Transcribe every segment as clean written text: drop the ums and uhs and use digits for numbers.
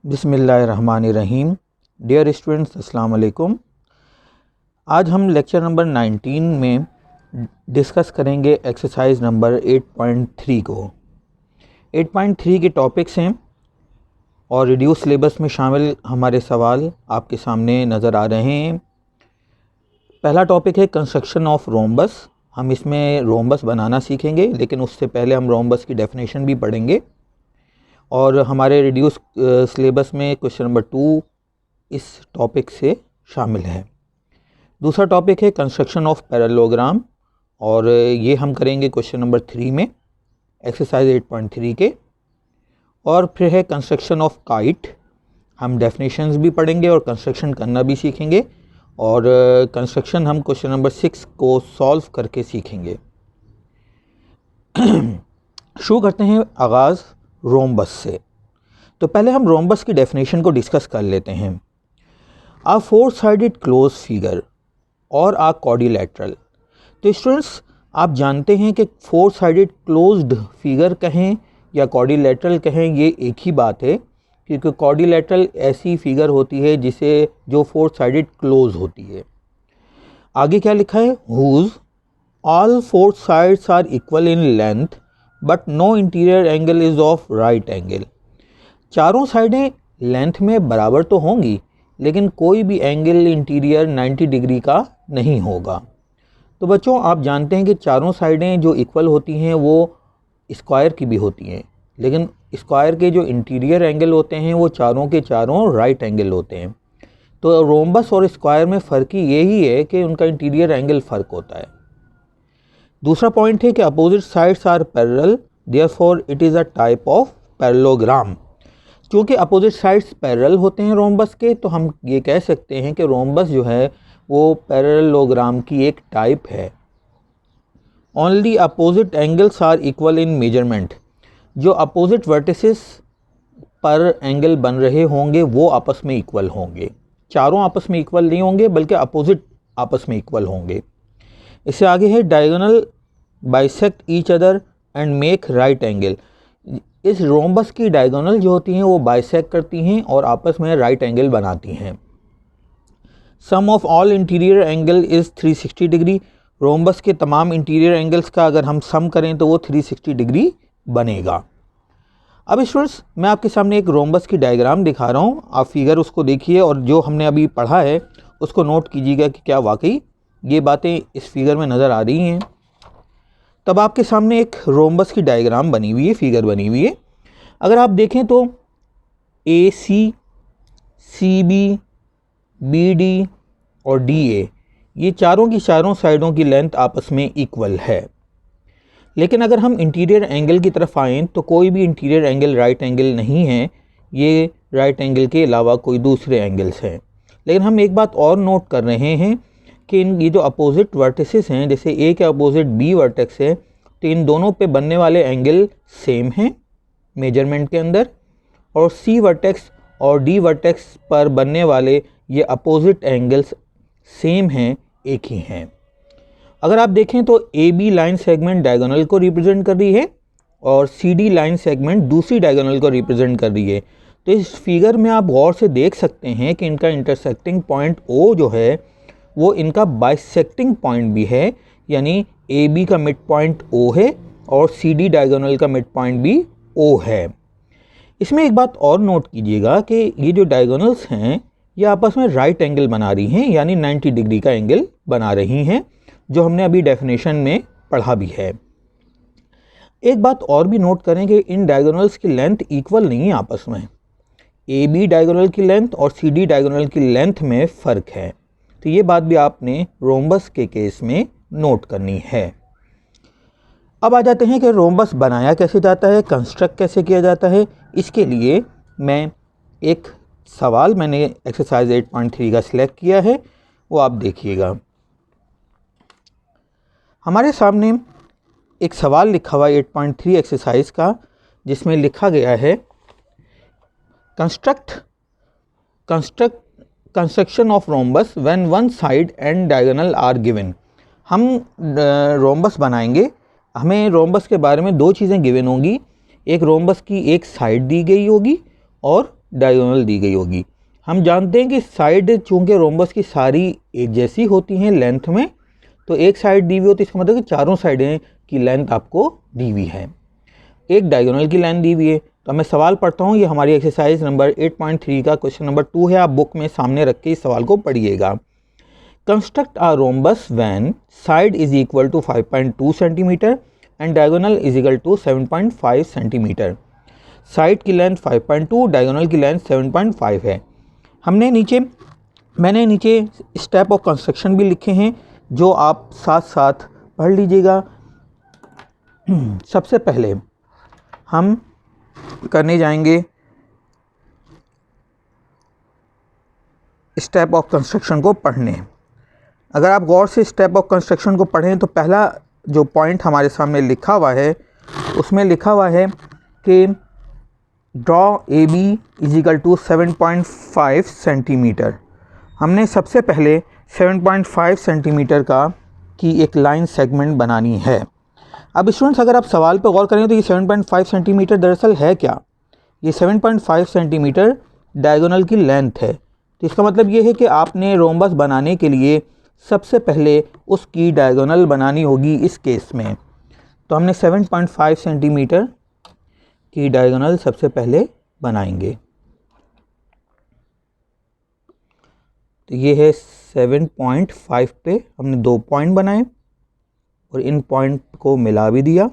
बिस्मिल्लाहिर्रहमानिर्रहीम। Dear students, अस्सलाम वालेकुम। आज हम लेक्चर नंबर 19 में डिस्कस करेंगे एक्सरसाइज नंबर 8.3 को। 8.3 के टॉपिक्स हैं और रिड्यूस सिलेबस में शामिल हमारे सवाल आपके सामने नज़र आ रहे हैं। पहला टॉपिक है कंस्ट्रक्शन ऑफ रोम्बस। हम इसमें रोम्बस बनाना सीखेंगे, लेकिन उससे पहले हम रोम्बस की डेफिनेशन भी पढ़ेंगे। और हमारे रिड्यूस सिलेबस में क्वेश्चन नंबर 2 इस टॉपिक से शामिल है। दूसरा टॉपिक है कंस्ट्रक्शन ऑफ पैरेललोग्राम, और ये हम करेंगे क्वेश्चन नंबर 3 में एक्सरसाइज 8.3 के। और फिर है कंस्ट्रक्शन ऑफ काइट। हम डेफिनेशंस भी पढ़ेंगे और कंस्ट्रक्शन करना भी सीखेंगे, और कंस्ट्रक्शन हम क्वेश्चन नंबर 6 को सॉल्व करके सीखेंगे। शुरू करते हैं आगाज़ रोम्बस से। तो पहले हम रोम्बस की डेफिनेशन को डिस्कस कर लेते हैं। आ फोर साइडेड क्लोज फिगर और आ क्वाड्रिलेटरल। तो स्टूडेंट्स, आप जानते हैं कि फोर साइडेड क्लोज्ड फिगर कहें या क्वाड्रिलेटरल कहें, ये एक ही बात है, क्योंकि क्वाड्रिलेटरल ऐसी फिगर होती है जो फोर साइडेड क्लोज होती है। आगे क्या लिखा है? Whose all four sides are equal in length but no interior angle is of right angle. चारों साइडें लेंथ में बराबर तो होंगी, लेकिन कोई भी एंगल इंटीरियर 90 डिग्री का नहीं होगा। तो बच्चों, आप जानते हैं कि चारों साइडें जो इक्वल होती हैं वो स्क्वायर की भी होती हैं, लेकिन स्क्वायर के जो इंटीरियर एंगल होते हैं वो चारों के चारों राइट एंगल होते हैं। तो रोम्बस और स्क्वायर में फ़र्क ही यही है कि उनका इंटीरियर एंगल फ़र्क होता है। दूसरा पॉइंट है कि opposite sides are parallel, therefore it is a type of parallelogram. क्योंकि अपोजिट साइड्स पैरेलल होते हैं रोम्बस के, तो हम ये कह सकते हैं कि रोम्बस जो है वो पैरेललोग्राम की एक टाइप है। Only opposite angles are equal in measurement. जो अपोजिट वर्टिसेस पर एंगल बन रहे होंगे वो आपस में इक्वल होंगे। चारों आपस में इक्वल नहीं होंगे, बल्कि अपोजिट आपस में इक्वल होंगे। इससे आगे है diagonal bisect each other and make right angle. इस रोम्बस की डायगोनल जो होती हैं वो बाइसेक्ट करती हैं और आपस में राइट एंगल बनाती हैं। Sum of all interior angle is 360 degree. Rhombus के तमाम इंटीरियर एंगल्स का अगर हम सम करें तो वो 360 डिग्री बनेगा। अब स्टूडेंट्स, मैं आपके सामने एक रोम्बस की डायग्राम दिखा रहा हूँ। आप फिगर उसको देखिए और जो हमने अभी पढ़ा है उसको नोट कीजिएगा कि क्या वाकई ये बातें इस फिगर में नज़र आ रही हैं। तब आपके सामने एक रोम्बस की डायग्राम बनी हुई है, फिगर बनी हुई है। अगर आप देखें तो ए सी, सी बी, बी डी और डी ए, ये चारों की चारों साइडों की लेंथ आपस में इक्वल है। लेकिन अगर हम इंटीरियर एंगल की तरफ आएँ तो कोई भी इंटीरियर एंगल राइट एंगल नहीं है। ये राइट एंगल के अलावा कोई दूसरे एंगल्स हैं। लेकिन हम एक बात और नोट कर रहे हैं कि ये जो अपोजिट वर्टिसेस हैं, जैसे ए के अपोजिट बी वर्टेक्स है, तो इन दोनों पे बनने वाले एंगल सेम हैं मेजरमेंट के अंदर, और सी वर्टेक्स और डी वर्टेक्स पर बनने वाले ये अपोजिट एंगल्स सेम हैं, एक ही हैं। अगर आप देखें तो A B line segment diagonal को रिप्रेजेंट कर रही है और सी डी लाइन सेगमेंट दूसरी डायगोनल को रिप्रेजेंट कर रही है। तो इस फिगर में आप गौर से देख सकते हैं कि इनका इंटरसेक्टिंग पॉइंट ओ जो है वो इनका बाइसेक्टिंग पॉइंट भी है, यानी ए बी का मिड पॉइंट ओ है और सी डी डायगोनल का मिड पॉइंट भी ओ है। इसमें एक बात और नोट कीजिएगा कि ये जो डायगोनल्स हैं ये आपस में राइट एंगल बना रही हैं, यानी 90 डिग्री का एंगल बना रही हैं, जो हमने अभी डेफिनेशन में पढ़ा भी है। एक बात और भी नोट करें कि इन डायगोनल्स की लेंथ इक्वल नहीं है आपस में। ए बी डायगोनल की लेंथ और सी डी डायगोनल की लेंथ में फ़र्क है। तो ये बात भी आपने रोम्बस के केस में नोट करनी है। अब आ जाते हैं कि रोम्बस बनाया कैसे जाता है, कंस्ट्रक्ट कैसे किया जाता है। इसके लिए मैं एक सवाल मैंने एक्सरसाइज 8.3 का सिलेक्ट किया है, वो आप देखिएगा। हमारे सामने एक सवाल लिखा हुआ है 8.3 एक्सरसाइज का, जिसमें लिखा गया है construction of rhombus when one side and diagonal are given. हम रोम्बस बनाएंगे, हमें रोम्बस के बारे में दो चीज़ें गिवन होंगी। एक रोम्बस की एक साइड दी गई होगी और डायगोनल दी गई होगी। हम जानते हैं कि साइड चूँकि रोम्बस की सारी एक जैसी होती हैं लेंथ में, तो एक साइड दी हुई होती है, इसका मतलब कि चारों साइडें की लेंथ आपको दी हुई है। एक डायगोनल की लेंथ दी हुई है। तो मैं सवाल पढ़ता हूँ, ये हमारी एक्सरसाइज नंबर 8.3 का क्वेश्चन नंबर 2 है। आप बुक में सामने रख के इस सवाल को पढ़िएगा। Construct a rhombus when side is equal to 5.2 centimetre and diagonal is equal to 7.5 centimetre. Side की लेंथ 5.2, डायगोनल की लेंथ 7.5 है। मैंने नीचे स्टेप ऑफ कंस्ट्रक्शन भी लिखे हैं, जो आप साथ साथ पढ़ लीजिएगा। सबसे पहले हम करने जाएंगे स्टेप ऑफ कंस्ट्रक्शन को पढ़ने। अगर आप गौर से स्टेप ऑफ कंस्ट्रक्शन को पढ़ें तो पहला जो पॉइंट हमारे सामने लिखा हुआ है, उसमें लिखा हुआ है कि draw A B is equal to 7.5 centimetre. हमने सबसे पहले 7.5 सेंटीमीटर की एक लाइन सेगमेंट बनानी है। अब स्टूडेंट्स, अगर आप सवाल पर गौर करें तो ये 7.5 सेंटीमीटर दरअसल है क्या? ये 7.5 सेंटीमीटर डायगोनल की लेंथ है। तो इसका मतलब ये है कि आपने रोम्बस बनाने के लिए सबसे पहले उसकी डायगोनल बनानी होगी इस केस में। तो हमने 7.5 सेंटीमीटर की डायगोनल सबसे पहले बनाएंगे। तो ये है 7.5 पे हमने 2 पॉइंट बनाए और इन पॉइंट को मिला भी दिया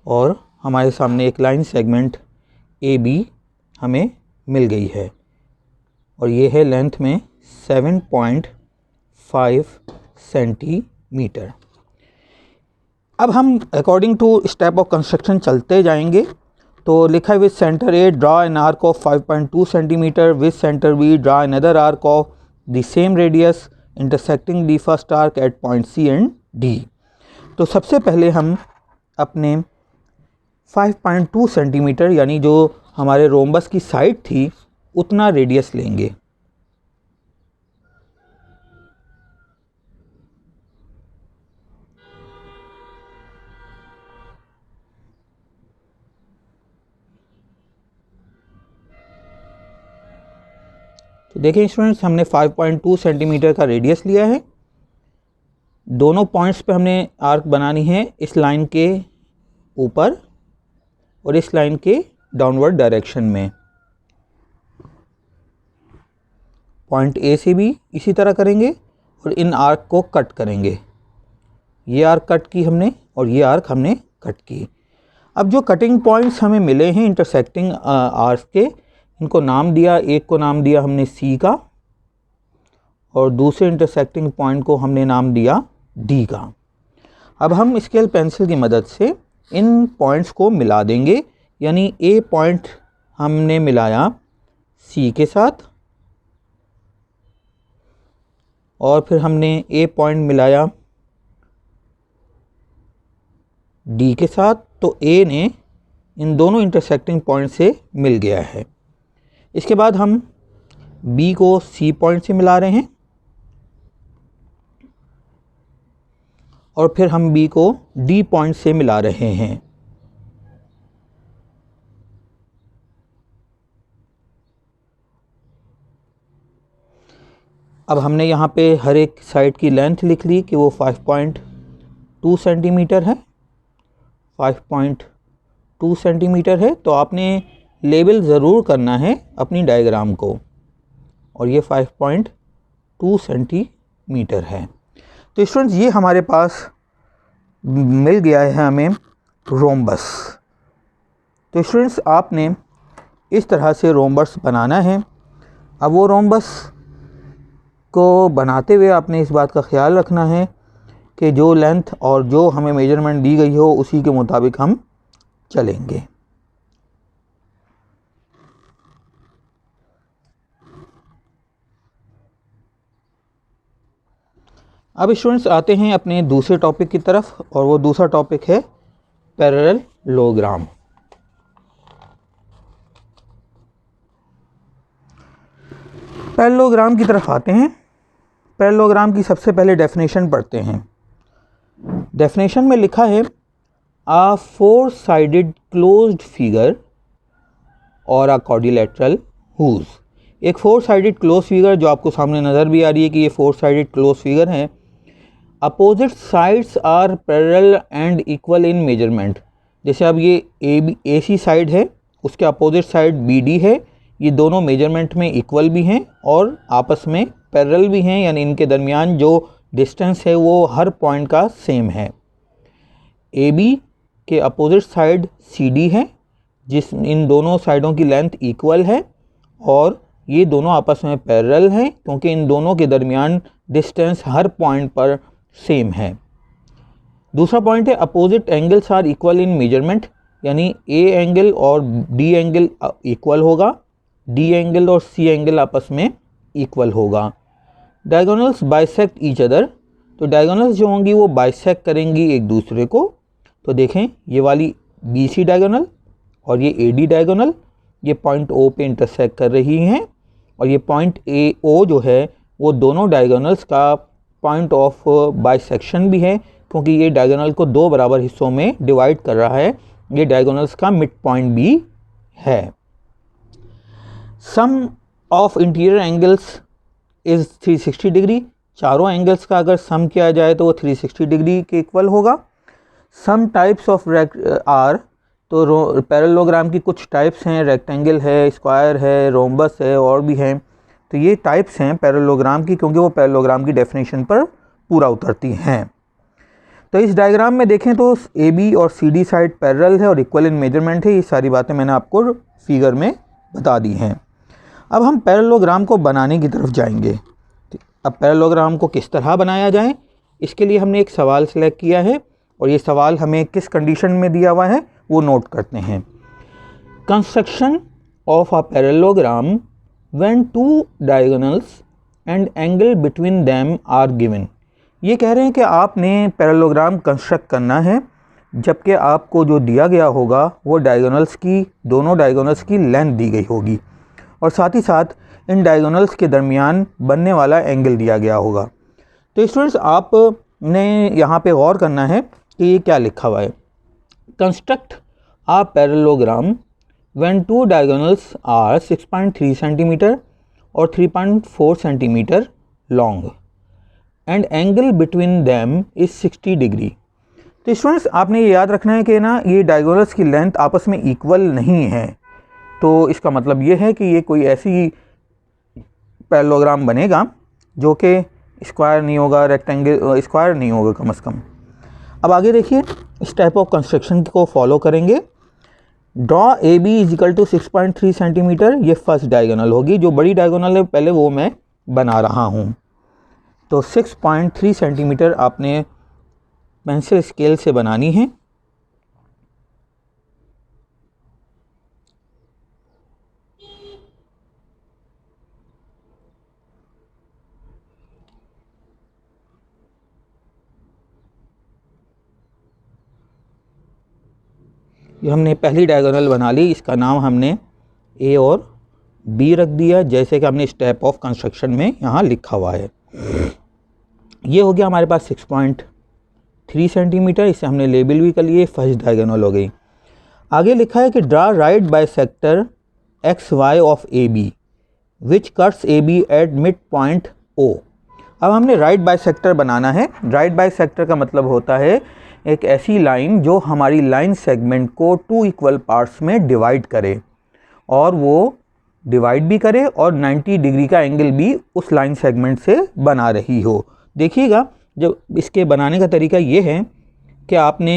और हमारे सामने एक लाइन सेगमेंट ए बी हमें मिल गई है और ये है लेंथ में 7.5 सेंटीमीटर। अब हम according to step of construction चलते जाएंगे। तो लिखा है with centre A draw an arc of 5.2 centimetre, with centre B draw another arc of the same radius intersecting the first arc at point C and D. तो सबसे पहले हम अपने 5.2 सेंटीमीटर यानी जो हमारे रोम्बस की साइड थी उतना रेडियस लेंगे। तो देखिए स्टूडेंट्स, हमने 5.2 सेंटीमीटर का रेडियस लिया है। दोनों पॉइंट्स पे हमने आर्क बनानी है, इस लाइन के ऊपर और इस लाइन के डाउनवर्ड डायरेक्शन में। पॉइंट ए से भी इसी तरह करेंगे और इन आर्क को कट करेंगे। ये आर्क कट की हमने और ये आर्क हमने कट की। अब जो कटिंग पॉइंट्स हमें मिले हैं इंटरसेक्टिंग आर्क के, इनको नाम दिया, एक को नाम दिया हमने सी का और दूसरे इंटरसेक्टिंग पॉइंट को हमने नाम दिया डी का। अब हम स्केल पेंसिल की मदद से इन पॉइंट्स को मिला देंगे, यानी ए पॉइंट हमने मिलाया सी के साथ और फिर हमने ए पॉइंट मिलाया डी के साथ, तो ए ने इन दोनों इंटरसेक्टिंग पॉइंट से मिल गया है। इसके बाद हम बी को सी पॉइंट से मिला रहे हैं और फिर हम बी को डी पॉइंट से मिला रहे हैं। अब हमने यहाँ पे हर एक साइड की लेंथ लिख ली कि वो 5.2 सेंटीमीटर है। 5.2 सेंटीमीटर है, तो आपने लेबल ज़रूर करना है अपनी डायग्राम को और ये 5.2 सेंटीमीटर है। तो स्टूडेंट्स, ये हमारे पास मिल गया है हमें रोम्बस। तो स्टूडेंट्स, आपने इस तरह से रोम्बस बनाना है। अब वो रोम्बस को बनाते हुए आपने इस बात का ख्याल रखना है कि जो लेंथ और जो हमें मेजरमेंट दी गई हो उसी के मुताबिक हम चलेंगे। अब स्टूडेंट्स आते हैं अपने दूसरे टॉपिक की तरफ और वो दूसरा टॉपिक है पैरेललोग्राम। पैरेललोग्राम की तरफ आते हैं। पैरेललोग्राम की सबसे पहले डेफिनेशन पढ़ते हैं। डेफिनेशन में लिखा है, अ 4 साइडेड क्लोज्ड फिगर और अ क्वाड्रिलेटरल हुज। एक 4 साइडेड क्लोज फिगर जो आपको सामने नज़र भी आ रही है कि ये 4 साइडेड क्लोज फिगर है। Opposite sides are parallel and equal in measurement. जैसे अब ये ए सी साइड है, उसके अपोजिट साइड बी डी है, ये दोनों मेजरमेंट में इक्वल भी हैं और आपस में पैरेलल भी हैं, यानी इनके दरमियान जो डिस्टेंस है वो हर पॉइंट का सेम है। ए बी के अपोजिट साइड सी डी है, जिस इन दोनों साइडों की लेंथ इक्वल है और ये दोनों आपस में पैरेलल हैं क्योंकि इन दोनों के दरमियान डिस्टेंस हर पॉइंट पर सेम है। दूसरा पॉइंट है opposite angles are equal in measurement, यानी ए एंगल और डी एंगल इक्वल होगा, डी एंगल और सी एंगल आपस में इक्वल होगा। डायगोनल्स बाइसेक्ट ईच अदर, तो डायगोनल्स जो होंगी वो बाइसेक्ट करेंगी एक दूसरे को। तो देखें ये वाली बी सी डायगोनल और ये ए डी डायगोनल ये पॉइंट ओ पे इंटरसेक्ट कर रही हैं और ये पॉइंट ए ओ जो है वो दोनों डायगोनल्स का पॉइंट ऑफ बाइसेक्शन भी है क्योंकि ये डायगोनल को दो बराबर हिस्सों में डिवाइड कर रहा है, ये डायगोनल्स का मिड पॉइंट भी है। Sum of interior angles is 360 degree, चारों एंगल्स का अगर सम किया जाए तो वो 360 डिग्री के इक्वल होगा। सम टाइप्स ऑफ आर, तो पैरेललोग्राम की कुछ टाइप्स हैं, रेक्टेंगल है, स्क्वायर है, रोम्बस है और भी हैं। तो ये टाइप्स हैं पैरेललोग्राम की क्योंकि वो पैरेललोग्राम की डेफिनेशन पर पूरा उतरती हैं। तो इस डायग्राम में देखें तो ए बी और सी डी साइड पैरेलल है और इक्वल इन मेजरमेंट है। ये सारी बातें मैंने आपको फिगर में बता दी हैं। अब हम पैरेललोग्राम को बनाने की तरफ जाएंगे। अब पैरेललोग्राम को किस तरह बनाया जाए, इसके लिए हमने एक सवाल सेलेक्ट किया है और ये सवाल हमें किस कंडीशन में दिया हुआ है वो नोट करते हैं। Construction of a parallelogram when two diagonals and angle between them are given. ये कह रहे हैं कि आपने पैरेललोग्राम कंस्ट्रक्ट करना है जबकि आपको जो दिया गया होगा वो डायगोनल्स की, दोनों डायगोनल्स की लेंथ दी गई होगी और साथ ही साथ इन डायगोनल्स के दरमियान बनने वाला एंगल दिया गया होगा। तो स्टूडेंट्स आपने यहाँ पे गौर करना है कि ये क्या लिखा हुआ है। Construct a parallelogram when two diagonals are 6.3 centimetre और 3.4 centimetre long and angle between them is 60 degree. तो स्टूडेंट्स आपने ये याद रखना है कि ना ये डायगोनल्स की लेंथ आपस में इक्वल नहीं है, तो इसका मतलब ये है कि ये कोई ऐसी पैरेललोग्राम बनेगा जो कि स्क्वायर नहीं होगा, रेक्टेंगल स्क्वायर नहीं होगा कम से कम। अब आगे देखिए, इस टाइप ऑफ कंस्ट्रक्शन को फॉलो करेंगे। Draw A B is equal to 6.3 centimetre, ये फर्स्ट डायगोनल होगी, जो बड़ी डायगोनल है पहले वो मैं बना रहा हूँ। तो 6.3 सेंटीमीटर आपने पेंसिल स्केल से बनानी है। ये हमने पहली डायगोनल बना ली, इसका नाम हमने ए और बी रख दिया जैसे कि हमने स्टेप ऑफ कंस्ट्रक्शन में यहाँ लिखा हुआ है। ये हो गया हमारे पास 6.3 सेंटीमीटर, इसे हमने लेबल भी कर लिए, फर्स्ट डायगोनल हो गई। आगे लिखा है कि draw right bisector X Y of A B which cuts A B at mid point O. अब हमने राइट बाइसेक्टर बनाना है। राइट बाइसेक्टर का मतलब होता है एक ऐसी लाइन जो हमारी लाइन सेगमेंट को 2 इक्वल पार्ट्स में डिवाइड करे और वो डिवाइड भी करे और 90 डिग्री का एंगल भी उस लाइन सेगमेंट से बना रही हो। देखिएगा, जब इसके बनाने का तरीका ये है कि आपने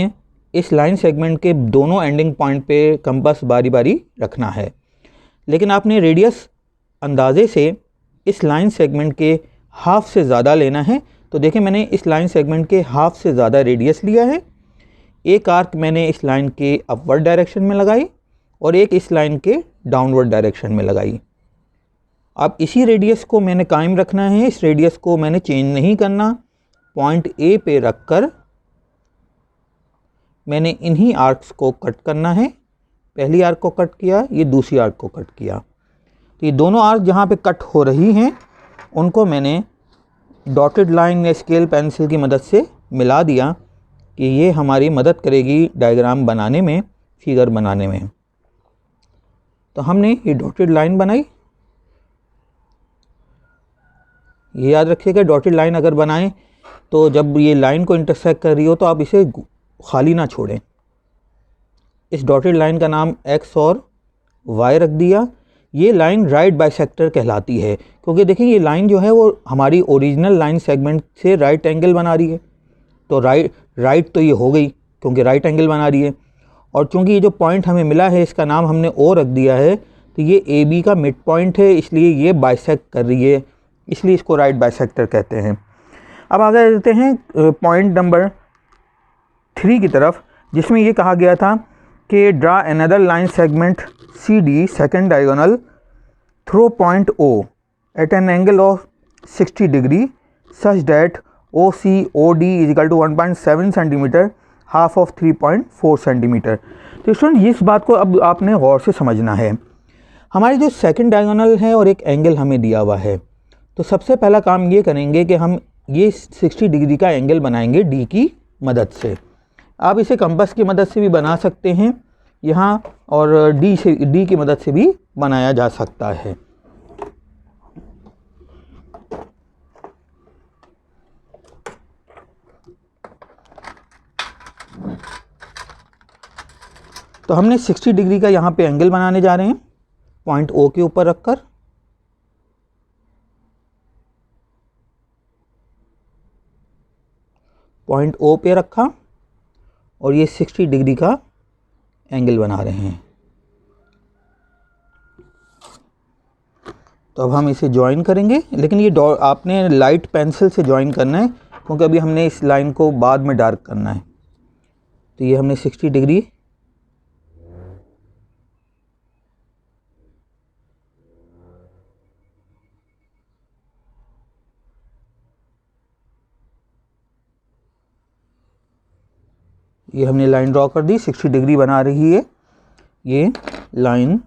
इस लाइन सेगमेंट के दोनों एंडिंग पॉइंट पे कंपास बारी बारी रखना है, लेकिन आपने रेडियस अंदाजे से इस लाइन सेगमेंट के हाफ से ज़्यादा लेना है। तो देखिए, मैंने इस लाइन सेगमेंट के हाफ से ज़्यादा रेडियस लिया है। एक आर्क मैंने इस लाइन के अपवर्ड डायरेक्शन में लगाई और एक इस लाइन के डाउनवर्ड डायरेक्शन में लगाई। अब इसी रेडियस को मैंने कायम रखना है, इस रेडियस को मैंने चेंज नहीं करना। पॉइंट ए पे रखकर मैंने इन्हीं आर्क्स को कट करना है। पहली आर्क को कट किया, ये दूसरी आर्क को कट किया। तो ये दोनों आर्क जहाँ पे कट हो रही हैं उनको मैंने डॉटेड लाइन या स्केल पेंसिल की मदद से मिला दिया कि ये हमारी मदद करेगी डायग्राम बनाने में, फिगर बनाने में। तो हमने ये डॉटेड लाइन बनाई। ये याद रखिएगा, डॉटेड लाइन अगर बनाएं तो जब ये लाइन को इंटरसेक्ट कर रही हो तो आप इसे खाली ना छोड़ें। इस डॉटेड लाइन का नाम x और y रख दिया। ये लाइन राइट बाइसेक्टर कहलाती है, क्योंकि देखिए ये लाइन जो है वो हमारी ओरिजिनल लाइन सेगमेंट से राइट एंगल बना रही है। तो राइट तो ये हो गई क्योंकि राइट एंगल बना रही है, और चूंकि ये जो पॉइंट हमें मिला है इसका नाम हमने O रख दिया है, तो ये AB का मिड पॉइंट है, इसलिए ये बाइसेक्ट कर रही है, इसलिए इसको राइट बाइसेक्टर कहते हैं। अब आगे चलते हैं पॉइंट नंबर 3 की तरफ, जिसमें ये कहा गया था कि draw another line segment CD second diagonal through point O at an angle of 60 degree such that OCOD is equal to 1.7 centimetre half of 3.4 centimetre. तो स्टूडेंट इस बात को अब आपने गौर से समझना है। हमारी जो सेकंड डायगोनल है और एक एंगल हमें दिया हुआ है, तो सबसे पहला काम ये करेंगे कि हम ये 60 डिग्री का एंगल बनाएंगे D की मदद से। आप इसे कंपास की मदद से भी बना सकते हैं यहाँ, और D की मदद से भी बनाया जा सकता है। तो हमने 60 डिग्री का यहाँ पे एंगल बनाने जा रहे हैं पॉइंट O के ऊपर रखकर। पॉइंट O पे रखा और ये 60 डिग्री का एंगल बना रहे हैं। तो अब हम इसे ज्वाइन करेंगे, लेकिन ये आपने लाइट पेंसिल से ज्वाइन करना है, क्योंकि अभी हमने इस लाइन को बाद में डार्क करना है। तो ये हमने 60 डिग्री ये हमने लाइन ड्रॉ कर दी, 60 डिग्री बना रही है ये लाइन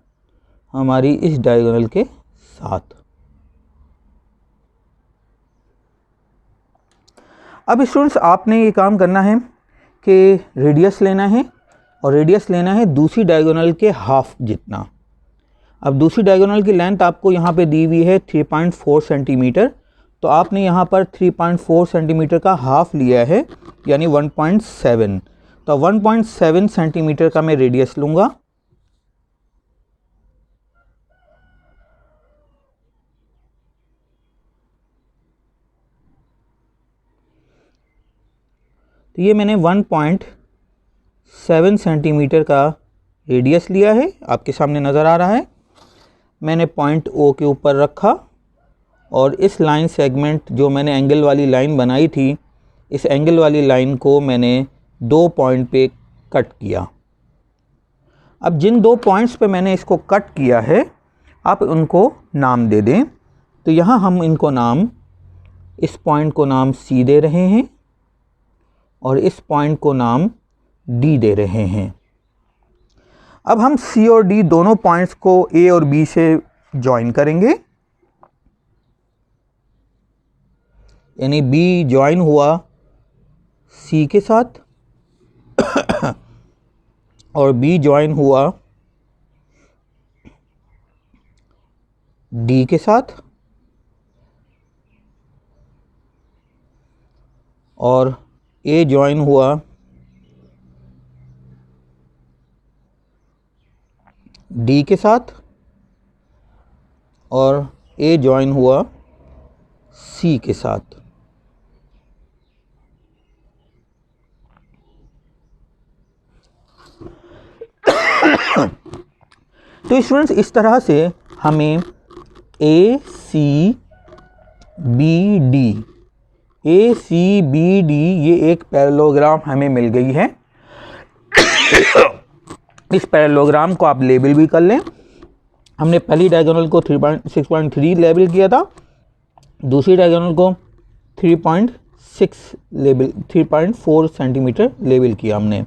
हमारी इस डायगोनल के साथ। अब स्टूडेंट्स आपने ये काम करना है कि रेडियस लेना है, और रेडियस लेना है दूसरी डायगोनल के हाफ जितना। अब दूसरी डायगोनल की लेंथ आपको यहाँ पे दी हुई है 3.4 सेंटीमीटर, तो आपने यहाँ पर 3.4 सेंटीमीटर का हाफ लिया है, यानी 1.7। तो 1.7 सेंटीमीटर का मैं रेडियस लूँगा। तो ये मैंने 1.7 सेंटीमीटर का रेडियस लिया है, आपके सामने नज़र आ रहा है। मैंने पॉइंट O के ऊपर रखा और इस लाइन सेगमेंट जो मैंने एंगल वाली लाइन बनाई थी, इस एंगल वाली लाइन को मैंने 2 पॉइंट पे कट किया। अब जिन 2 पॉइंट्स पे मैंने इसको कट किया है, आप उनको नाम दे दें। तो यहाँ हम इनको नाम, इस पॉइंट को नाम C दे रहे हैं और इस पॉइंट को नाम D दे रहे हैं। अब हम C और D दोनों पॉइंट्स को A और B से ज्वाइन करेंगे, यानी B ज्वाइन हुआ C के साथ और B ज्वाइन हुआ D के साथ, और A ज्वाइन हुआ D के साथ, और A ज्वाइन हुआ C के साथ। तो स्टूडेंट्स इस तरह से हमें ACBD ये एक पैरेललोग्राम हमें मिल गई है। इस पैरेललोग्राम को आप लेबल भी कर लें। हमने पहली डायगोनल को 6.3 लेबल किया था, दूसरी डायगोनल को 3.4 सेंटीमीटर लेबल किया हमने।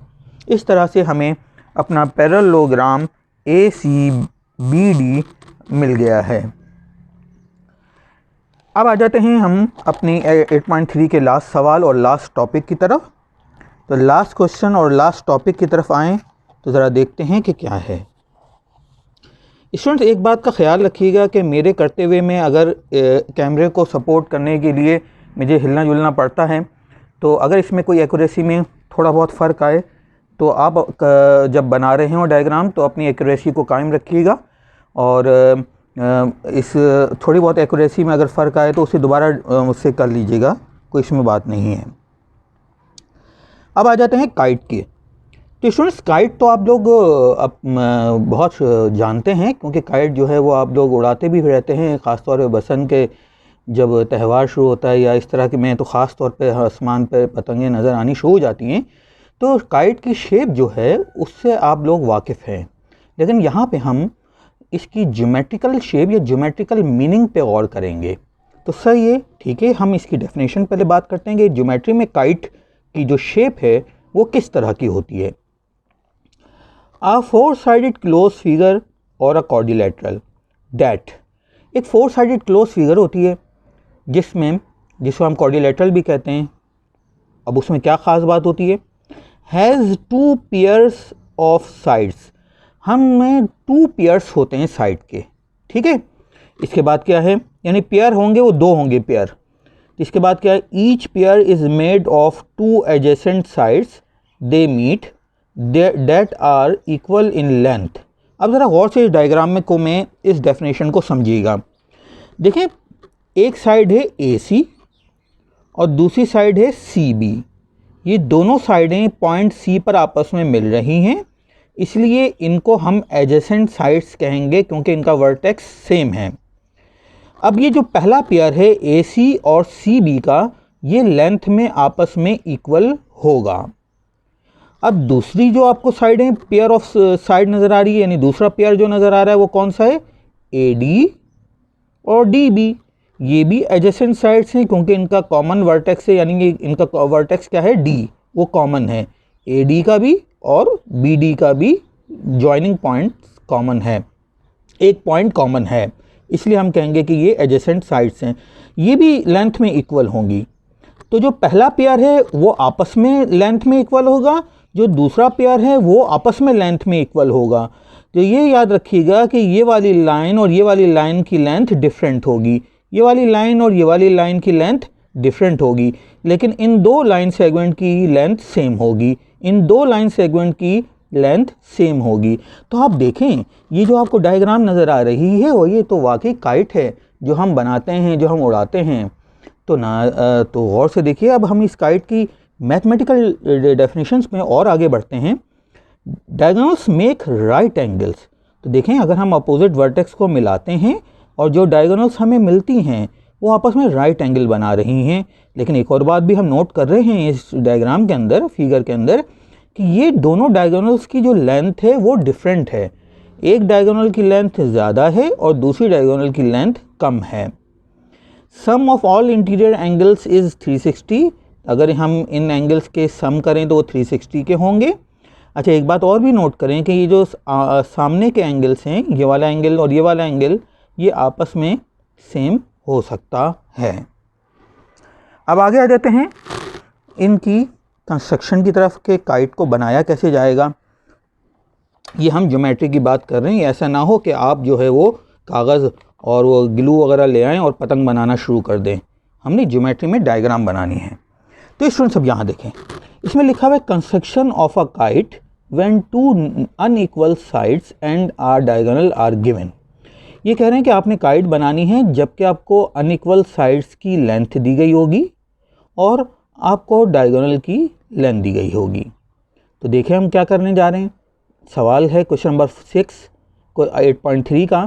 इस तरह से हमें अपना पैरेललोग्राम ACBD मिल गया है। अब आ जाते हैं हम अपनी 8.3 के लास्ट सवाल और लास्ट टॉपिक की तरफ। तो लास्ट क्वेश्चन और लास्ट टॉपिक की तरफ आएँ तो ज़रा देखते हैं कि क्या है। स्टूडेंट्स एक बात का ख्याल रखिएगा कि मेरे करते हुए में अगर कैमरे को सपोर्ट करने के लिए मुझे हिलना जुलना पड़ता है, तो अगर इसमें कोई एक्यूरेसी में थोड़ा बहुत फ़र्क आए तो आप जब बना रहे हो डायग्राम तो अपनी एक्यूरेसी को कायम रखिएगा, और इस थोड़ी बहुत एक्यूरेसी में अगर फ़र्क आए तो उसे दोबारा मुझसे कर लीजिएगा, कोई इसमें बात नहीं है। अब आ जाते हैं काइट की। तो स्टूडेंट्स काइट तो आप लोग बहुत जानते हैं, क्योंकि काइट जो है वो आप लोग उड़ाते भी रहते हैं, ख़ासतौर पर बसंत के जब त्यौहार शुरू होता है या इस तरह के में, तो ख़ास तौर पे आसमान पे पतंगें नज़र आनी शुरू हो जाती हैं। तो काइट की शेप जो है उससे आप लोग वाकिफ़ हैं, लेकिन यहाँ पे हम इसकी ज्योमेट्रिकल शेप या ज्योमेट्रिकल मीनिंग पे गौर करेंगे। तो सर ये ठीक है, हम इसकी डेफिनेशन पहले बात करते हैं कि ज्योमेट्री में काइट की जो शेप है वो किस तरह की होती है। A four-sided closed figure और a quadrilateral that, एक four-sided closed figure होती है जिसको हम quadrilateral भी कहते हैं। अब उसमें क्या ख़ास बात होती है? Has two pairs of sides, हमें टू पेयर्स होते हैं साइड के, ठीक है। इसके बाद क्या है, यानी पेयर होंगे वो दो होंगे पेयर। इसके बाद क्या है, each pair is made of two adjacent sides they meet that are equal in length। अब ज़रा गौर से इस डायग्राम में को मैं इस डेफिनेशन को समझिएगा। देखें, एक साइड है AC और दूसरी साइड है CB। ये दोनों साइडें पॉइंट C पर आपस में मिल रही हैं, इसलिए इनको हम एडजेसेंट साइड्स कहेंगे क्योंकि इनका वर्टेक्स सेम है। अब ये जो पहला पेयर है AC और CB का, ये लेंथ में आपस में इक्वल होगा। अब दूसरी जो आपको साइड है, पेयर ऑफ साइड नज़र आ रही है, यानी दूसरा पेयर जो नज़र आ रहा है वो कौन सा है, AD और DB। ये भी एडजेसेंट साइड्स हैं क्योंकि इनका कॉमन वर्टेक्स है, यानी इनका वर्टेक्स क्या है, D, वो कॉमन है। AD का भी और BD का भी जॉइनिंग पॉइंट कॉमन है, एक पॉइंट कॉमन है, इसलिए हम कहेंगे कि ये एडजेसेंट साइड्स हैं। ये भी लेंथ में इक्वल होंगी। तो जो पहला पेयर है वो आपस में लेंथ में इक्वल होगा, जो दूसरा पेयर है वो आपस में लेंथ में इक्वल होगा। तो ये याद रखिएगा कि ये वाली लाइन और ये वाली लाइन की लेंथ डिफरेंट होगी, ये वाली लाइन और ये वाली लाइन की लेंथ डिफरेंट होगी, लेकिन इन दो लाइन सेगमेंट की लेंथ सेम होगी, इन दो लाइन सेगमेंट की लेंथ सेम होगी। तो आप देखें, ये जो आपको डायग्राम नज़र आ रही है वो ये तो वाकई काइट है जो हम बनाते हैं, जो हम उड़ाते हैं। तो गौर से देखिए, अब हम इस काइट की मैथमेटिकल डेफिनेशंस में और आगे बढ़ते हैं। Diagonals make right angles. तो देखें, अगर हम अपोजिट वर्टेक्स को मिलाते हैं और जो डायगोनल्स हमें मिलती हैं वो आपस में राइट एंगल बना रही हैं। लेकिन एक और बात भी हम नोट कर रहे हैं इस डायग्राम के अंदर, फिगर के अंदर, कि ये दोनों डायगोनल्स की जो लेंथ है वो डिफरेंट है। एक डायगोनल की लेंथ ज़्यादा है और दूसरी डायगोनल की लेंथ कम है। Sum of all interior angles is 360। अगर हम इन एंगल्स के सम करें तो वो 360 के होंगे। अच्छा, एक बात और भी नोट करें कि ये जो सामने के एंगल्स हैं, ये वाला एंगल और ये वाला एंगल, ये आपस में सेम हो सकता है। अब आगे आ जाते हैं इनकी कंस्ट्रक्शन की तरफ के काइट को बनाया कैसे जाएगा। ये हम ज्योमेट्री की बात कर रहे हैं, ऐसा ना हो कि आप जो है वो कागज़ और वो ग्लू वगैरह ले आएँ और पतंग बनाना शुरू कर दें। हमने ज्योमेट्री में डायग्राम बनानी है। तो स्टूडेंट्स अब यहाँ देखें, इसमें लिखा हुआ है construction of a kite when two unequal sides and are diagonal are given. ये कह रहे हैं कि आपने काइट बनानी है जबकि आपको अनइक्वल साइड्स की लेंथ दी गई होगी और आपको डायगोनल की लेंथ दी गई होगी। तो देखिए हम क्या करने जा रहे हैं। सवाल है क्वेश्चन नंबर 6 को 8.3 का,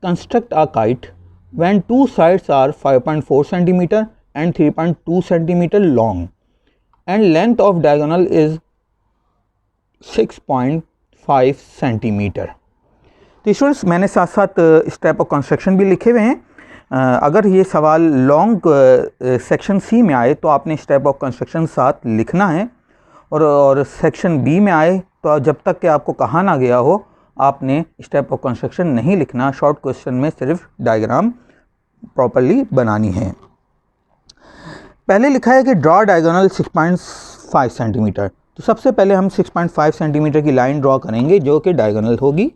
construct a kite when two sides are 5.4 centimetre and 3.2 centimetre long and length of diagonal is 6.5 centimetre. तो स्टूडेंट्स मैंने साथ साथ स्टेप ऑफ कंस्ट्रक्शन भी लिखे हुए हैं। अगर ये सवाल लॉन्ग सेक्शन सी में आए तो आपने स्टेप ऑफ कंस्ट्रक्शन साथ लिखना है, और सेक्शन बी में आए तो जब तक कि आपको कहा ना गया हो आपने स्टेप ऑफ कंस्ट्रक्शन नहीं लिखना। शॉर्ट क्वेश्चन में सिर्फ डायग्राम प्रॉपर्ली बनानी है। पहले लिखा है कि ड्रॉ डायगोनल 6.5 सेंटीमीटर। तो सबसे पहले हम 6.5 सेंटीमीटर की लाइन ड्रॉ करेंगे जो कि डायगोनल होगी।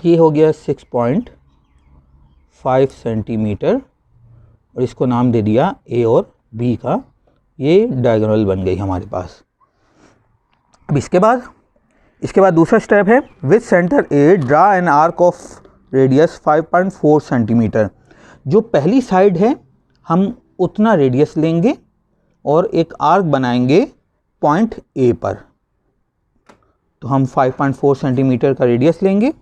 ये हो गया 6.5 सेंटीमीटर और इसको नाम दे दिया ए और बी का। ये डायगोनल बन गई हमारे पास। अब इसके बाद दूसरा स्टेप है with centre A draw an arc of radius 5.4 centimetre. जो पहली साइड है हम उतना रेडियस लेंगे और एक आर्क बनाएंगे पॉइंट ए पर। तो हम 5.4 सेंटीमीटर का रेडियस लेंगे।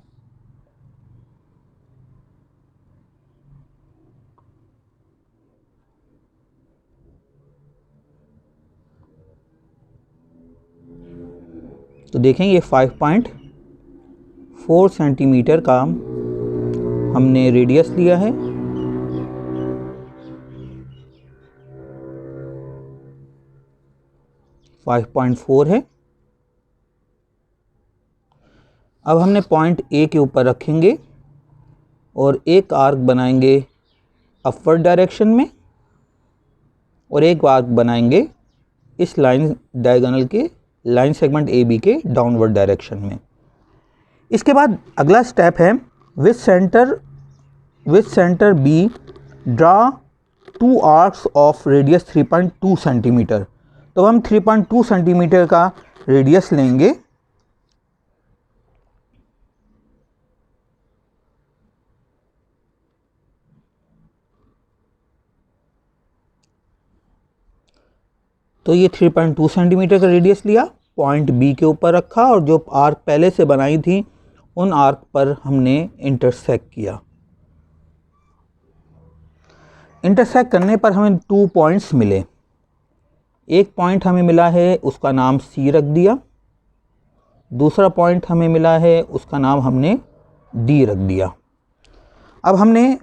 तो देखें ये 5.4 सेंटीमीटर का हमने रेडियस लिया है। फाइव 5.4 है। अब हमने पॉइंट ए के ऊपर रखेंगे और एक आर्क बनाएंगे अपवर्ड डायरेक्शन में और एक आर्क बनाएंगे इस लाइन डायगोनल के लाइन सेगमेंट ए बी के डाउनवर्ड डायरेक्शन में। इसके बाद अगला स्टेप है with centre B draw 2 arcs of radius 3.2 centimetre. तो हम 3.2 सेंटीमीटर का रेडियस लेंगे तो ये 3.2 सेंटीमीटर का रेडियस लिया, पॉइंट बी के ऊपर रखा और जो आर्क पहले से बनाई थी उन आर्क पर हमने इंटरसेक्ट किया। इंटरसेक्ट करने पर हमें 2 पॉइंट्स मिले। एक पॉइंट हमें मिला है उसका नाम सी रख दिया, दूसरा पॉइंट हमें मिला है उसका नाम हमने डी रख दिया। अब हमने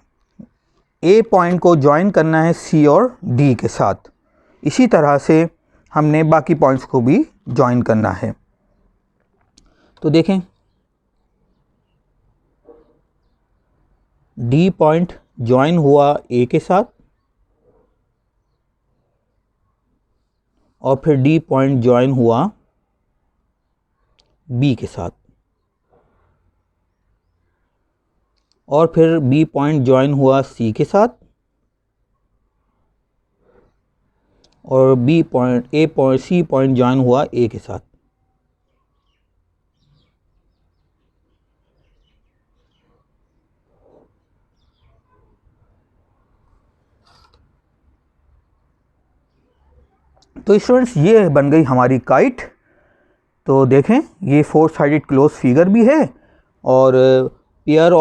ए पॉइंट को ज्वाइन करना है सी और डी के साथ। इसी तरह से हमने बाकी पॉइंट्स को भी ज्वाइन करना है। तो देखें डी पॉइंट ज्वाइन हुआ ए के साथ और फिर डी पॉइंट ज्वाइन हुआ बी के साथ और फिर बी पॉइंट ज्वाइन हुआ सी के साथ और सी पॉइंट ज्वाइन हुआ ए के साथ। तो स्टूडेंट्स ये बन गई हमारी काइट। तो देखें ये 4 साइडेड क्लोज फिगर भी है और पेयर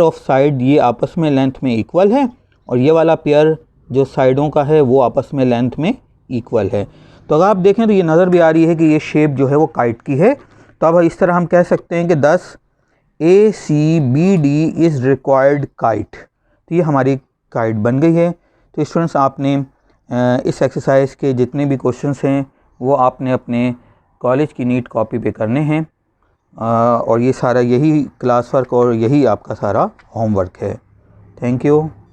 ऑफ साइड ये आपस में लेंथ में इक्वल है और ये वाला पेयर जो साइडों का है वो आपस में लेंथ में इक्वल है। तो अगर आप देखें तो ये नज़र भी आ रही है कि ये शेप जो है वो काइट की है। तो अब इस तरह हम कह सकते हैं कि 10 ACBD इज़ रिक्वायर्ड काइट। तो ये हमारी काइट बन गई है। तो स्टूडेंट्स आपने इस एक्सरसाइज के जितने भी क्वेश्चंस हैं वो आपने अपने कॉलेज की नीट कॉपी पे करने हैं और ये सारा यही क्लास वर्क और यही आपका सारा होमवर्क है। Thank you.